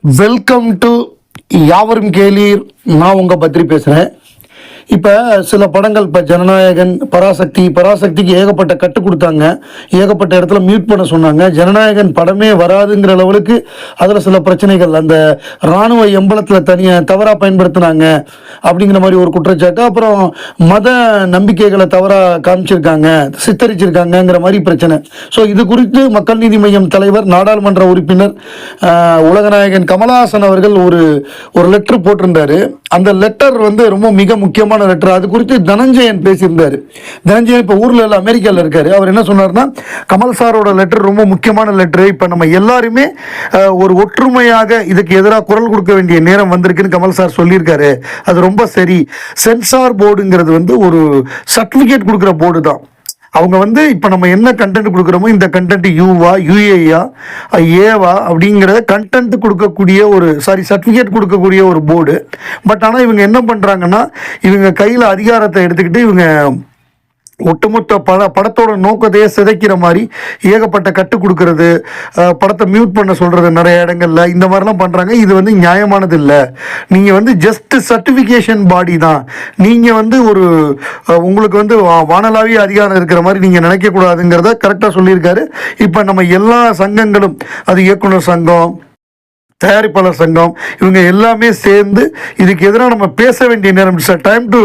Welcome to யாவரும் கேளீர். நான் உங்கள் பத்ரி பேசுகிறேன். இப்போ சில படங்கள், இப்போ ஜனநாயகன், பராசக்திக்கு ஏகப்பட்ட கட்டு கொடுத்தாங்க, ஏகப்பட்ட இடத்துல மியூட் பண்ண சொன்னாங்க. ஜனநாயகன் படமே வராதுங்கிற லெவலுக்கு அதில் சில பிரச்சனைகள், அந்த இராணுவ எம்பளத்தில் தவறாக பயன்படுத்தினாங்க அப்படிங்கிற மாதிரி ஒரு குற்றச்சாட்டு. அப்புறம் மத நம்பிக்கைகளை தவறாக காமிச்சிருக்காங்க, சித்தரிச்சிருக்காங்கங்கிற மாதிரி பிரச்சனை. ஸோ இது குறித்து மக்கள் நீதி மய்யம் தலைவர், நாடாளுமன்ற உறுப்பினர் உலகநாயகன் கமலஹாசன் அவர்கள் ஒரு லெட்டர் போட்டிருந்தாரு. அந்த லெட்டர் ரொம்ப மிக முக்கியமான லெட்டர். அது குறித்து தனஞ்சயன் பேசியிருந்தார். தனஞ்சயன் இப்போ ஊரில் இல்லை, அமெரிக்காவில் இருக்காரு. அவர் என்ன சொன்னார்னா, கமல் சாரோட லெட்டர் ரொம்ப முக்கியமான லெட்டர். இப்போ நம்ம எல்லாருமே ஒரு ஒற்றுமையாக இதுக்கு எதிராக குரல் கொடுக்க வேண்டிய நேரம் வந்திருக்குன்னு கமல் சார் சொல்லியிருக்காரு. அது ரொம்ப சரி. சென்சார் போர்டுங்கிறது ஒரு சர்டிஃபிகேட் கொடுக்குற போர்டு தான். அவங்க இப்போ நம்ம என்ன கண்டென்ட் கொடுக்குறோமோ, இந்த கண்டென்ட் யூவா, யூஏயா, ஏவா அப்படிங்கிறத கண்டென்ட் கொடுக்கக்கூடிய சர்டிஃபிகேட் கொடுக்கக்கூடிய ஒரு போர்டு. பட் ஆனால் இவங்க என்ன பண்ணுறாங்கன்னா, இவங்க கையில் அதிகாரத்தை எடுத்துக்கிட்டு இவங்க ஒட்டுமொத்த படத்தோட நோக்கத்தையே சிதைக்கிற மாதிரி ஏகப்பட்ட கட்டு கொடுக்கறது, படத்தை மியூட் பண்ண சொல்கிறது நிறைய இடங்கள்ல, இந்த மாதிரிலாம் பண்ணுறாங்க. இது நியாயமானது இல்லை. நீங்கள் ஜஸ்ட் சர்டிஃபிகேஷன் பாடி தான். நீங்கள் உங்களுக்கு வானளாவிய அதிகாரம் இருக்கிற மாதிரி நீங்கள் நினைக்கக்கூடாதுங்கிறத கரெக்டாக சொல்லியிருக்காரு. இப்போ நம்ம எல்லா சங்கங்களும், அது இயக்குனர் சங்கம், தயாரிப்பாளர் சங்கம், இவங்க எல்லாமே சேர்ந்து இதுக்கு எதிராக நம்ம பேச வேண்டிய நேரம். டைம் டு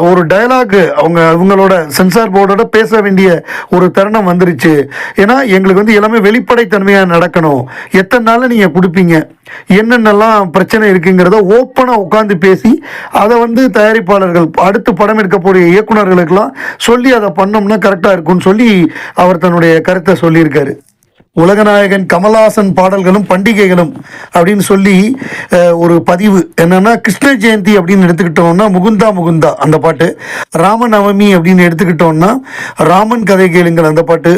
ஒரு டயலாக் அவங்களோட சென்சார் போர்டோட பேச வேண்டிய ஒரு தருணம் வந்துருச்சு. ஏன்னா எங்களுக்கு எல்லாமே வெளிப்படைத்தன்மையாக நடக்கணும். எத்தனை நாளில் நீங்கள் கொடுப்பீங்க, என்னென்னலாம் பிரச்சனை இருக்குங்கிறத ஓப்பனாக உட்காந்து பேசி அதை தயாரிப்பாளர்கள், அடுத்து படம் எடுக்கக்கூடிய இயக்குநர்களுக்கெல்லாம் சொல்லி அதை பண்ணோம்னா கரெக்டாக இருக்கும்னு சொல்லி அவர் தன்னுடைய கருத்தை சொல்லியிருக்காரு. உலகநாயகன் கமல்ஹாசன் பாடல்களும் பண்டிகைகளும் அப்படின்னு சொல்லி ஒரு பதிவு என்னன்னா, கிருஷ்ண ஜெயந்தி அப்படின்னு எடுத்துக்கிட்டோம்னா முகுந்தா முகுந்தா அந்த பாட்டு, ராமநவமி அப்படின்னு எடுத்துக்கிட்டோம்னா ராமன் கதை கேளுங்கள் அந்த பாட்டு,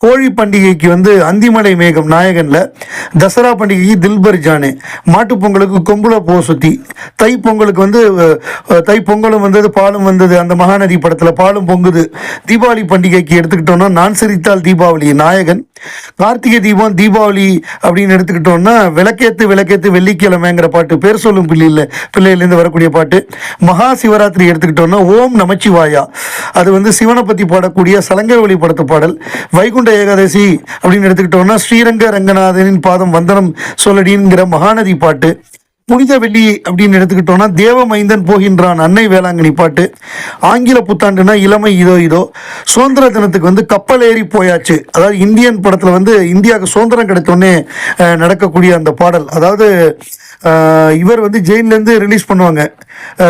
கோழி பண்டிகைக்கு அந்திமலை மேகம் நாயகனில், தசரா பண்டிகைக்கு தில்பர் ஜானே, மாட்டுப்பொங்கலுக்கு கொம்புல போ சுத்தி, தை பொங்கலுக்கு தை பொங்கலும் வந்தது, பாலும் வந்தது, அந்த மகாநதி படத்தில் பாலும் பொங்குது, தீபாவளி பண்டிகைக்கு எடுத்துக்கிட்டோம்னா நான் சிரித்தால் தீபாவளி நாயகன், கார்த்திகை தீபம் தீபாவளி அப்படின்னு எடுத்துக்கிட்டோம்னா விளக்கேத்து வெள்ளிக்கிழமைங்கிற பாட்டு, பேர் சொல்லும் பிள்ளையிலேருந்து வரக்கூடிய பாட்டு, மகா சிவராத்திரி எடுத்துக்கிட்டோம்னா ஓம் நமச்சிவாயா, அது சிவனை பற்றி பாடக்கூடிய சலங்கை ஒளி படத்து பாடல், வைகுண்ட ஏகாதசி அப்படின்னு எடுத்துக்கிட்டோம்னா ஸ்ரீரங்க ரங்கநாதனின் பாதம் வந்தனம் சொல்லடிங்கிற மகாநதி பாட்டு, புனித வெள்ளி அப்படின்னு எடுத்துக்கிட்டோம்னா தேவமைந்தன் போகின்றான் அன்னை வேளாங்கண்ணி பாட்டு, ஆங்கில புத்தாண்டுனா இளமை இதோ, சுதந்திர தினத்துக்கு கப்பல் ஏறி போயாச்சு, அதாவது இந்தியன் படத்தில் இந்தியாவுக்கு சுதந்திரம் கிடைத்தோடனே நடக்கக்கூடிய அந்த பாடல். அதாவது இவர் ஜெயிலேருந்து ரிலீஸ் பண்ணுவாங்க,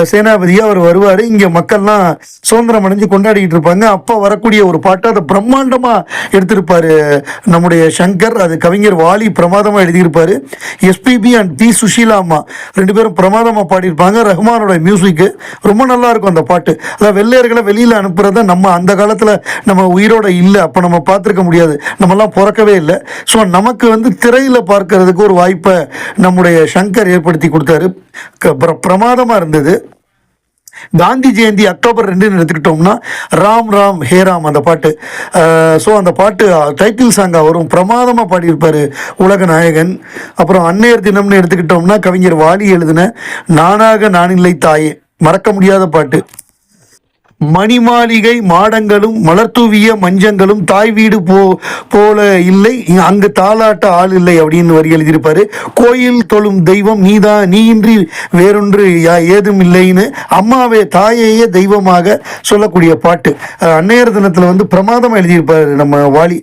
சேனாபதியாக அவர் வருவார், இங்கே மக்கள்லாம் சுதந்திரம் அடைஞ்சு கொண்டாடிக்கிட்டு இருப்பாங்க. அப்போ வரக்கூடிய ஒரு பாட்டு, அதை பிரம்மாண்டமாக எடுத்திருப்பார் நம்முடைய சங்கர். அது கவிஞர் வாலி பிரமாதமாக எழுதியிருப்பார். எஸ்பிபி அண்ட் பி சுஷீலா அம்மா ரெண்டு பேரும் பிரமாதமாக பாடியிருப்பாங்க. ரஹ்மானோட மியூசிக்கு ரொம்ப நல்லா இருக்கும் அந்த பாட்டு. அதாவது வெள்ளையர்களை வெளியில் அனுப்புறத நம்ம அந்த காலத்தில் நம்ம உயிரோட இல்லை, அப்போ நம்ம பார்த்துருக்க முடியாது, நம்மலாம் பிறக்கவே இல்லை. ஸோ நமக்கு திரையில் பார்க்கறதுக்கு ஒரு வாய்ப்பை நம்முடைய சங்கர் ஏற்படுத்தி கொடுத்தாரு. பிரமாதமாக இருந்தது. காந்தி ஜெயந்தி அக்டோபர் 2 எடுத்துக்கிட்டோம்னா ராம் ராம் ஹே ராம் அந்த பாட்டு. ஸோ அந்த பாட்டு டைட்டில் சாங்காக வரும், பிரமாதமாக பாடியிருப்பார் உலகநாயகன். அப்புறம் அன்னையர் தினம்னு எடுத்துக்கிட்டோம்னா கவிஞர் வாலி எழுதின நானாக நானில்லை தாயே, மறக்க முடியாத பாட்டு. மணிமாளிகை மாடங்களும் மலர்தூவிய மஞ்சங்களும் தாய் வீடு போல இல்லை, அங்கு தாளாட்ட ஆள் இல்லை அப்படின்னு வரி எழுதியிருப்பாரு. கோயில் தொழும் தெய்வம் நீதான், நீயின்றி வேறொன்று ஏதும் இல்லைன்னு அம்மாவே தாயையே தெய்வமாக சொல்லக்கூடிய பாட்டு. அன்னையர் தினத்தில் பிரமாதமாக எழுதியிருப்பாரு நம்ம வாலி.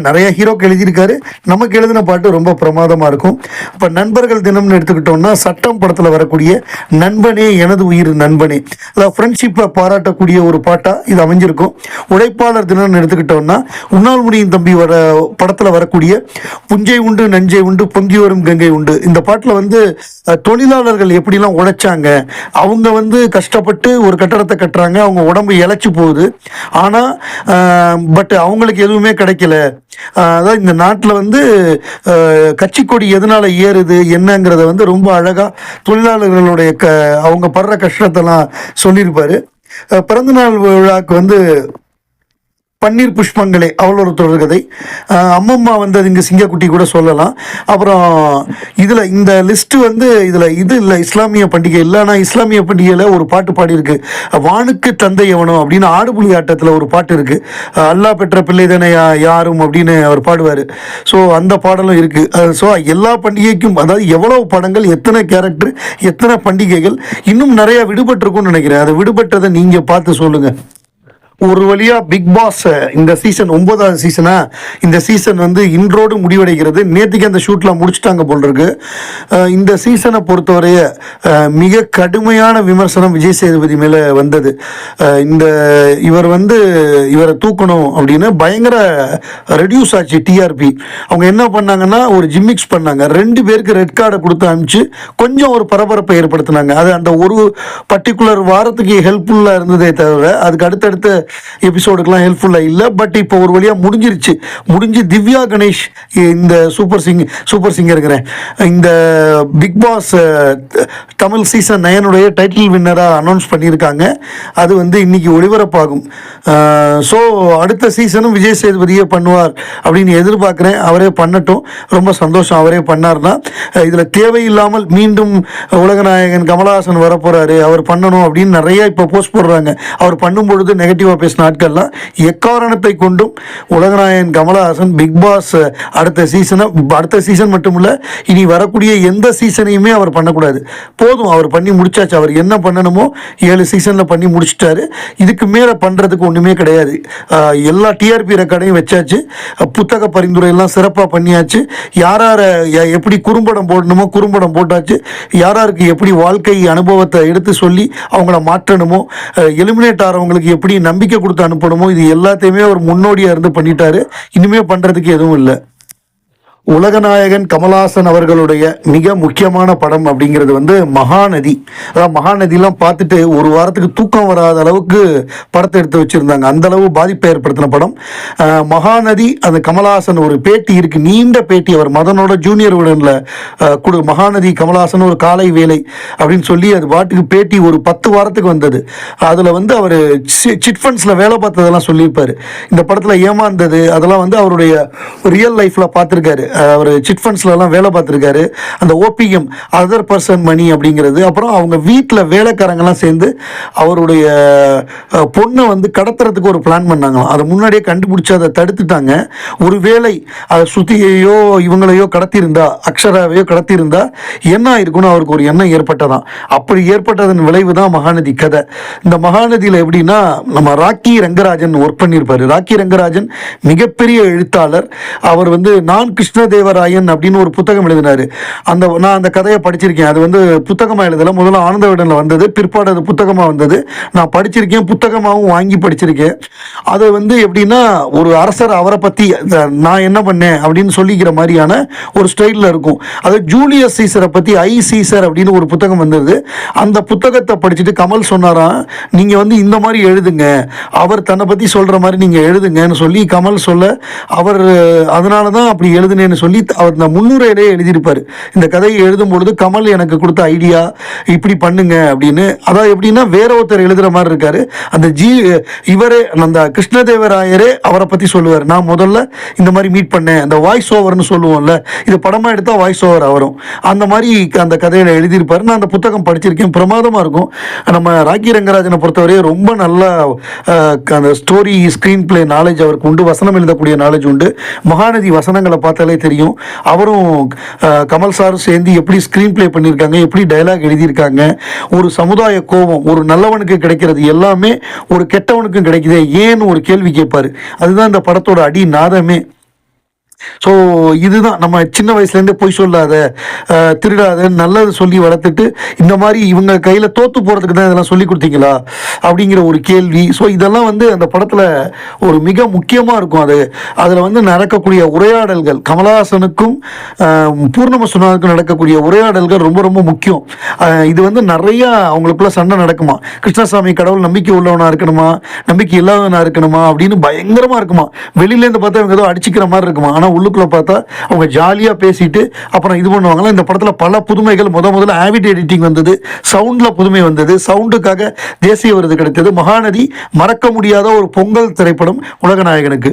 நிறைய ஹீரோக்கு எழுதியிருக்காரு. நமக்கு எழுதின பாட்டு ரொம்ப பிரமாதமாக இருக்கும். இப்போ நண்பர்கள் தினம்னு எடுத்துக்கிட்டோம்னா சட்டம் படத்தில் வரக்கூடிய நண்பனே எனது உயிர் நண்பனே, அதாவது ஃப்ரெண்ட்ஷிப்பை பாராட்டக்கூடிய ஒரு பாட்டா இது அமைஞ்சிருக்கும். உழைப்பாளர் தினம் எடுத்துக்கிட்டோம்னா உன்னால் முடியும் தம்பி படத்தில் வரக்கூடிய புஞ்சை உண்டு நஞ்சை உண்டு பொங்கி வரும் கங்கை உண்டு, இந்த பாட்டில் தொழிலாளர்கள் எப்படிலாம் உழைச்சாங்க, அவங்க கஷ்டப்பட்டு ஒரு கட்டடத்தை கட்டுறாங்க, அவங்க உடம்பு இழைச்சி போகுது, ஆனால் பட் அவங்களுக்கு எதுவுமே கிடைக்கல. அதாவது இந்த நாட்டில் கட்சி கொடி எதனால ஏறுது என்னங்கிறத ரொம்ப அழகாக தொழிலாளர்களுடைய அவங்க படுற கஷ்டத்தெல்லாம் சொல்லியிருப்பாரு. பிறந்தநாள் விழாக்கு பன்னீர் புஷ்பங்களே அவள் ஒரு தொடர்கதை. அம்மம்மா வந்து அது இங்கே சிங்கக்குட்டி கூட சொல்லலாம். அப்புறம் இதில் இந்த லிஸ்ட்டு வந்து இதில் இது இல்லை, இஸ்லாமிய பண்டிகை இல்லை. ஆனால் இஸ்லாமிய பண்டிகையில் ஒரு பாட்டு பாடியிருக்கு, வானுக்கு தந்தை எவனும் அப்படின்னு ஆடுபுலி ஆட்டத்தில் ஒரு பாட்டு இருக்குது. அல்லா பெற்ற பிள்ளை தானே யாரும் அப்படின்னு அவர் பாடுவார். ஸோ அந்த பாடலும் இருக்குது. ஸோ எல்லா பண்டிகைக்கும், அதாவது எவ்வளவு படங்கள், எத்தனை கேரக்டர், எத்தனை பண்டிகைகள், இன்னும் நிறையா விடுபட்டிருக்கும்னு நினைக்கிறேன். அதை விடுபட்டதை நீங்கள் பார்த்து சொல்லுங்கள். ஒரு வழியாக பிக் பாஸ் இந்த சீசன் 9வது சீசனா, இந்த சீசன் வந்து இன்றோடு முடிவடைகிறது. நேற்றுக்கு அந்த ஷூட்லாம் முடிச்சுட்டாங்க போல் இருக்கு. இந்த சீசனை பொறுத்தவரைய மிக கடுமையான விமர்சனம் விஜய் சேதுபதி மேலே வந்தது. இவர் வந்து இவரை தூக்கணும் அப்படின்னு பயங்கர ரெடியூஸ் ஆச்சு டிஆர்பி. அவங்க என்ன பண்ணாங்கன்னா ஒரு ஜிம்மிக்ஸ் பண்ணாங்க, 2 பேருக்கு ரெட் கார்டை கொடுத்து அனுப்பிச்சு கொஞ்சம் ஒரு பரபரப்பை ஏற்படுத்தினாங்க. அது அந்த ஒரு பர்டிகுலர் வாரத்துக்கு ஹெல்ப்ஃபுல்லாக இருந்ததே தவிர அதுக்கு அடுத்தடுத்த எபிசோடுக்கெல்லாம் ஹெல்ப்ஃபுல்லாக இல்லை. பட் இப்போ ஒரு வழியாக முடிஞ்சு திவ்யா கணேஷ் இந்த சூப்பர் சிங்கருங்கிறேன், இந்த Bigg Boss Tamil season 9 title வின்னராக அனௌன்ஸ் பண்ணியிருக்காங்க. அது வந்து இன்னைக்கு ஒளிபரப்பாகும். ஸோ அடுத்த சீசனும் விஜய் சேதுபதியே பண்ணுவார் அப்படின்னு எதிர்பார்க்குறேன். அவரே பண்ணட்டும், ரொம்ப சந்தோஷம் அவரே பண்ணார்னா. இதில் தேவையில்லாமல் மீண்டும் உலகநாயகன் கமலஹாசன் வரப்போகிறாரு, அவர் பண்ணணும் அப்படின்னு நிறைய இப்போ போஸ்ட் போடுறாங்க. அவர் பண்ணும் பொழுது நெகட்டிவாக பேசின ஆட்கள்லாம் எக்காரணத்தை கொண்டும் உலகநாயகன் கமலஹாசன் பிக் பாஸ் அடுத்த சீசன் மட்டும் இல்லை, இனி வரக்கூடிய எந்த சீசனையுமே அவர் பண்ணக்கூடாது. போதும், அவர் பண்ணி முடிச்சாச்சு. அவர் என்ன பண்ணணுமோ 7 சீசனில் பண்ணி முடிச்சிட்டாரு. இதுக்கு மேலே பண்ணுறதுக்கு ஒன்றுமே கிடையாது. எல்லா டிஆர்பி ரெக்கார்டையும் வச்சாச்சு. புத்தக பரிந்துரை எல்லாம் சிறப்பாக பண்ணியாச்சு. யாரை எப்படி குறும்படம் போடணுமோ குறும்படம் போட்டாச்சு. யாருக்கு எப்படி வாழ்க்கை அனுபவத்தை எடுத்து சொல்லி அவங்கள மாற்றணுமோ, எலிமினேட் ஆகிறவங்களுக்கு எப்படி நம்பிக்கை கொடுத்து அனுப்பணுமோ, இது எல்லாத்தையுமே அவர் முன்னோடியா இருந்து பண்ணிட்டாரு. இனிமே பண்றதுக்கு எதுவும் இல்லை. உலகநாயகன் கமலஹாசன் அவர்களுடைய மிக முக்கியமான படம் அப்படிங்கிறது வந்து மகாநதி. அதாவது மகாநதிலாம் பார்த்துட்டு ஒரு வாரத்துக்கு தூக்கம் வராத அளவுக்கு படத்தை எடுத்து வச்சுருந்தாங்க. அந்தளவு பாதிப்பை ஏற்படுத்தின படம் மகாநதி. அந்த கமலஹாசன் ஒரு பேட்டி இருக்குது, நீண்ட பேட்டி. அவர் மதனோட ஜூனியர் விடனில் மகாநதி கமலஹாசன் ஒரு காலை வேலை அப்படின்னு சொல்லி அது பாட்டுக்கு பேட்டி ஒரு 10 வாரத்துக்கு வந்தது. அதில் வந்து அவர் சிட் ஃபண்ட்ஸில் வேலை பார்த்ததெல்லாம் சொல்லியிருப்பார். இந்த படத்தில் ஏமாந்தது அதெல்லாம் வந்து அவருடைய ரியல் லைஃப்பில் பார்த்துருக்காரு. அவர் சிட் ஃபண்ட்ஸ்லாம் வேலை பார்த்துருக்காரு. அந்த ஓபிஎம் அதர் பர்சன் மணி அப்படிங்கிறது. அப்புறம் அவங்க வீட்டில் வேலைக்காரங்கெல்லாம் சேர்ந்து அவருடைய பொண்ணை வந்து கடத்துறதுக்கு ஒரு பிளான் பண்ணாங்களாம். அதை முன்னாடியே கண்டுபிடிச்சி அதை தடுத்துட்டாங்க. ஒருவேளை அதை சுத்தியையோ இவங்களையோ கடத்தியிருந்தா, அக்ஷராவையோ கடத்தியிருந்தா என்ன ஆயிருக்குன்னு அவருக்கு ஒரு எண்ணம் ஏற்பட்டதான். அப்படி ஏற்பட்டதன் விளைவு தான் மகாநதி கதை. இந்த மகாநதியில் எப்படின்னா, நம்ம ராக்கி ரங்கராஜன் ஒர்க் பண்ணியிருப்பார். ராக்கி ரங்கராஜன் மிகப்பெரிய எழுத்தாளர். அவர் வந்து நான் கிருஷ்ணதேவராயன் அப்படின்னு ஒரு புத்தகம் எழுதினார். நான் அந்த கதையை படிச்சிருக்கேன். அது வந்து புத்தகமாக எழுதலை, முதல்ல ஆனந்த விடனில் வந்தது, பிற்பாடு அது புத்தகமாக வந்தது. நான் படிச்சிருக்கேன், புத்தகமாகவும் வாங்கி படிச்சிருக்கேன். அது வந்து எப்படின்னா, ஒரு அரசர் அவரை பற்றி நான் என்ன பண்ணேன் அப்படின்னு சொல்லிக்கிற மாதிரியான ஒரு ஸ்டைலில் இருக்கும். அது ஜூலியஸ் சீசரை பற்றி ஐ சீசர் அப்படின்னு ஒரு புத்தகம் வந்தது. அந்த புத்தகத்தை படிச்சுட்டு கமல் சொன்னாராம், நீங்கள் வந்து இந்த மாதிரி எழுதுங்க, அவர் தன்னை பற்றி சொல்கிற மாதிரி நீங்கள் எழுதுங்கன்னு சொல்லி கமல் சொல்ல, அவர் அதனால தான் அப்படி எழுதுனேன்னு சொல்லி அவர் இந்த முன்னுரையிலே எழுதியிருப்பார். இந்த கதையை எழுதும் பொழுது கமல் எனக்கு கொடுத்த ஐடியா இப்படி பண்ணுங்க அப்படின்னு. அதாவது எப்படின்னா, வேற ஒருத்தர் எழுதுகிற மாதிரி இருக்காரு. அந்த இவரே அந்த கிருஷ்ணதேவராயரே அவரை பற்றி சொல்லுவார். நான் முதல்ல இந்த மாதிரி மீட் பண்ணேன், அந்த வாய்ஸ் ஓவர்னு சொல்லுவோம்ல, இது படமாக எடுத்தால் வாய்ஸ் ஓவர் வரும், அந்த மாதிரி அந்த கதையில் எழுதியிருப்பார். நான் அந்த புத்தகம் படிச்சிருக்கேன், பிரமாதமாக இருக்கும். நம்ம ராக்கி ரங்கராஜனை பொறுத்தவரையே ரொம்ப நல்லா அந்த ஸ்டோரி ஸ்க்ரீன் பிளே நாலேஜ் அவருக்கு உண்டு, வசனம் எழுதக்கூடிய நாலேஜ் உண்டு. மகாநதி வசனங்களை பார்த்தாலே தெரியும். அவரும் கமல் சாரும் சேர்ந்து எப்படி ஸ்க்ரீன் பிளே பண்ணியிருக்காங்க, எப்படி டைலாக் எழுதியிருக்காங்க. ஒரு சமுதாய கோபம் ஒரு நல்லவனுக்கு கிடைக்கிறது எல்லாமே ஒரு கெட்டவனுக்கும் கிடைக்குதே ஏன்னு ஒரு கேள்வி கேட்பாரு. அதுதான் இந்த படத்தோட அடி நாதமே. ஸோ இதுதான் நம்ம சின்ன வயசுலேருந்தே பொய் சொல்லாத, திருடாத, நல்லது சொல்லி வளர்த்துட்டு இந்த மாதிரி இவங்க கையில் தோற்று போகிறதுக்கு தான் இதெல்லாம் சொல்லி கொடுத்தீங்களா அப்படிங்கிற ஒரு கேள்வி. ஸோ இதெல்லாம் வந்து அந்த படத்தில் ஒரு மிக முக்கியமாக இருக்கும். அதில் வந்து நடக்கக்கூடிய உரையாடல்கள், கமலஹாசனுக்கும் பூர்ணம சுனாவுக்கும் நடக்கக்கூடிய உரையாடல்கள் ரொம்ப ரொம்ப முக்கியம். இது வந்து நிறையா அவங்களுக்குள்ள சண்டை நடக்குமா, கிருஷ்ணசாமி கடவுள் நம்பிக்கை உள்ளவனாக இருக்கணுமா, நம்பிக்கை இல்லாதவனாக இருக்கணுமா அப்படின்னு பயங்கரமாக இருக்குமா. வெளியிலேருந்து பார்த்தா இவங்க ஏதோ அடிச்சுக்கிற மாதிரி இருக்குமா. ஆனால் ஆனால் உள்ளுக்குள்ளே பார்த்தா அவங்க ஜாலியாக பேசிட்டு அப்புறம் இது பண்ணுவாங்களா. இந்த படத்தில் பல புதுமைகள், முதல்ல ஆவிட் எடிட்டிங் வந்தது, சவுண்டில் புதுமை வந்தது, சவுண்டுக்காக தேசிய விருது கிடைத்தது. மகாநதி மறக்க முடியாத ஒரு பொங்கல் திரைப்படம் உலகநாயகனுக்கு.